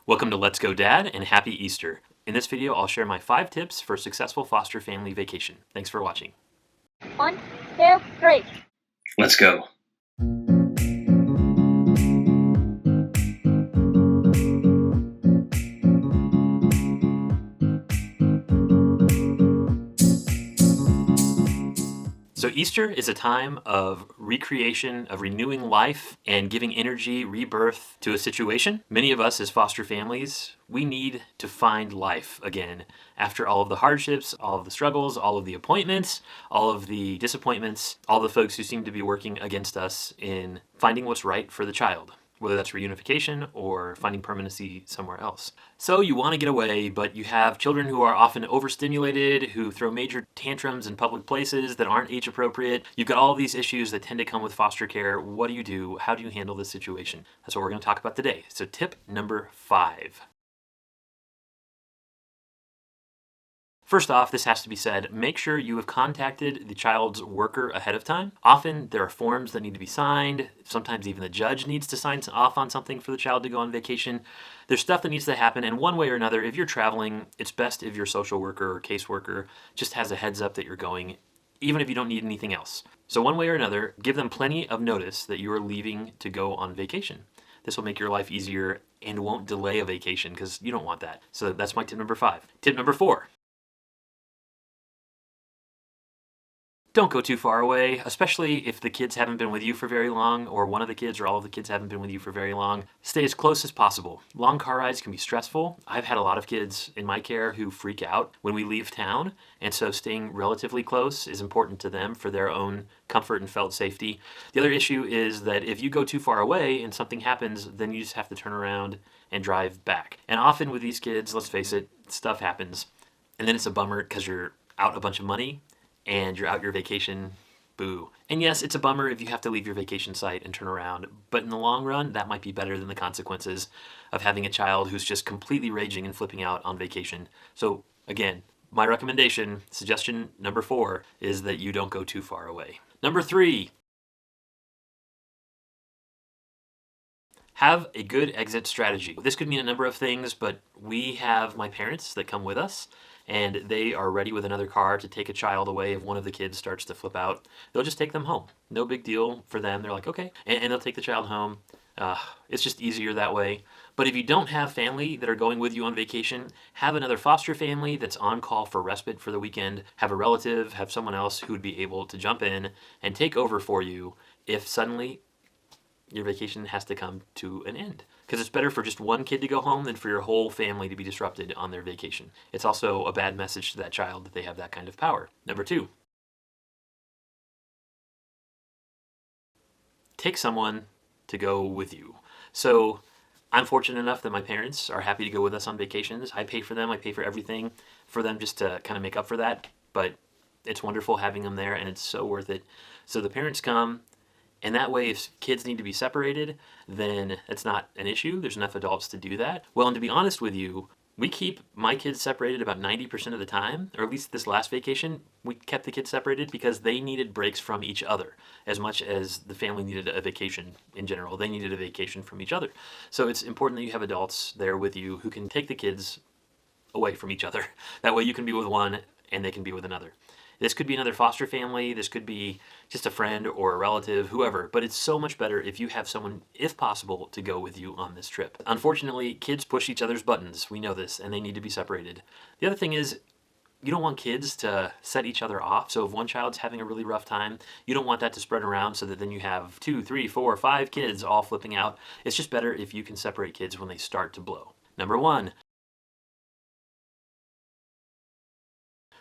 Welcome to Let's Go Dad and Happy Easter. In this video, I'll share my 5 tips for a successful foster family vacation. Thanks for watching. 1, 2, 3. Let's go. So Easter is a time of recreation, of renewing life, and giving energy, rebirth to a situation. Many of us as foster families, we need to find life again after all of the hardships, all of the struggles, all of the appointments, all of the disappointments, all the folks who seem to be working against us in finding what's right for the child, whether that's reunification or finding permanency somewhere else. So you want to get away, but you have children who are often overstimulated, who throw major tantrums in public places that aren't age appropriate. You've got all these issues that tend to come with foster care. What do you do? How do you handle this situation? That's what we're going to talk about today. So tip number 5. First off, this has to be said, make sure you have contacted the child's worker ahead of time. Often there are forms that need to be signed. Sometimes even the judge needs to sign off on something for the child to go on vacation. There's stuff that needs to happen, and one way or another, if you're traveling, it's best if your social worker or caseworker just has a heads up that you're going, even if you don't need anything else. So one way or another, give them plenty of notice that you are leaving to go on vacation. This will make your life easier and won't delay a vacation because you don't want that. So that's my tip number 5. Tip number 4. Don't go too far away, especially if the kids haven't been with you for very long, or one of the kids or all of the kids haven't been with you for very long. Stay as close as possible. Long car rides can be stressful. I've had a lot of kids in my care who freak out when we leave town, and so staying relatively close is important to them for their own comfort and felt safety. The other issue is that if you go too far away and something happens, then you just have to turn around and drive back. And often with these kids, let's face it, stuff happens, and then it's a bummer because you're out a bunch of money and you're out your vacation, boo. And yes, it's a bummer if you have to leave your vacation site and turn around, but in the long run, that might be better than the consequences of having a child who's just completely raging and flipping out on vacation. So again, my recommendation, suggestion number 4, is that you don't go too far away. Number 3, have a good exit strategy. This could mean a number of things, but we have my parents that come with us, and they are ready with another car to take a child away if one of the kids starts to flip out. They'll just take them home. No big deal for them. They're like, okay. And they'll take the child home. It's just easier that way. But if you don't have family that are going with you on vacation, have another foster family that's on call for respite for the weekend. Have a relative, have someone else who would be able to jump in and take over for you if suddenly your vacation has to come to an end. Because it's better for just one kid to go home than for your whole family to be disrupted on their vacation. It's also a bad message to that child that they have that kind of power. Number 2, take someone to go with you. So I'm fortunate enough that my parents are happy to go with us on vacations. I pay for them. I pay for everything for them just to kind of make up for that. But it's wonderful having them there, and it's so worth it. So the parents come. And that way, if kids need to be separated, then it's not an issue. There's enough adults to do that. Well, and to be honest with you, we keep my kids separated about 90% of the time, or at least this last vacation, we kept the kids separated because they needed breaks from each other as much as the family needed a vacation in general. They needed a vacation from each other. So it's important that you have adults there with you who can take the kids away from each other. That way you can be with one and they can be with another. This could be another foster family, this could be just a friend or a relative, whoever, but it's so much better if you have someone, if possible, to go with you on this trip. Unfortunately, kids push each other's buttons, we know this, and they need to be separated. The other thing is, you don't want kids to set each other off, so if one child's having a really rough time, you don't want that to spread around so that then you have 2, 3, 4, 5 kids all flipping out. It's just better if you can separate kids when they start to blow. Number 1,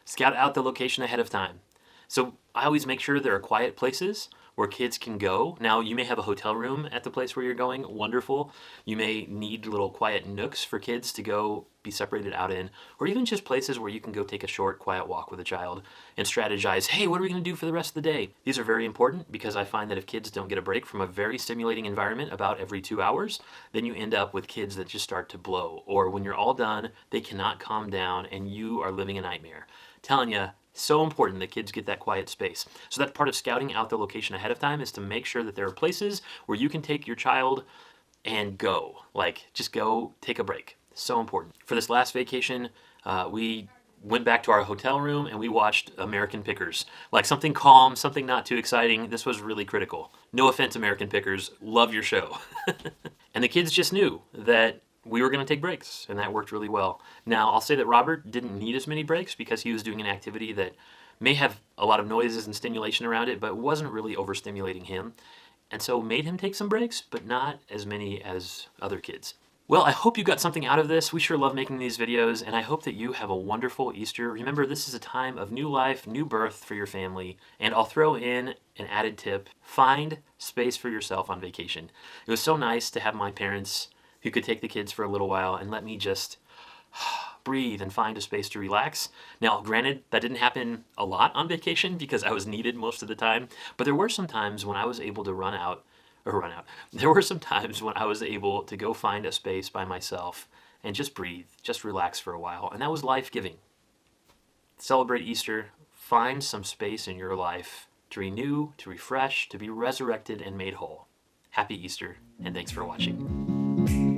scout out the location ahead of time. So I always make sure there are quiet places where kids can go. Now, you may have a hotel room at the place where you're going. Wonderful. You may need little quiet nooks for kids to go be separated out in, or even just places where you can go take a short, quiet walk with a child and strategize, hey, what are we going to do for the rest of the day? These are very important because I find that if kids don't get a break from a very stimulating environment about every 2 hours, then you end up with kids that just start to blow, or when you're all done, they cannot calm down and you are living a nightmare. Telling you, so important that kids get that quiet space. So that's part of scouting out the location ahead of time, is to make sure that there are places where you can take your child and go. Like, just go, take a break. So important. For this last vacation, we went back to our hotel room and we watched American Pickers. Like something calm, something not too exciting. This was really critical. No offense, American Pickers. Love your show. And the kids just knew that we were going to take breaks, and that worked really well. Now, I'll say that Robert didn't need as many breaks because he was doing an activity that may have a lot of noises and stimulation around it, but wasn't really overstimulating him. And so made him take some breaks, but not as many as other kids. Well, I hope you got something out of this. We sure love making these videos, and I hope that you have a wonderful Easter. Remember, this is a time of new life, new birth for your family, and I'll throw in an added tip. Find space for yourself on vacation. It was so nice to have my parents who could take the kids for a little while and let me just breathe and find a space to relax. Now, granted, that didn't happen a lot on vacation because I was needed most of the time, but there were some times when I was able to run out. There were some times when I was able to go find a space by myself and just breathe, just relax for a while, and that was life-giving. Celebrate Easter. Find some space in your life to renew, to refresh, to be resurrected and made whole. Happy Easter, and thanks for watching.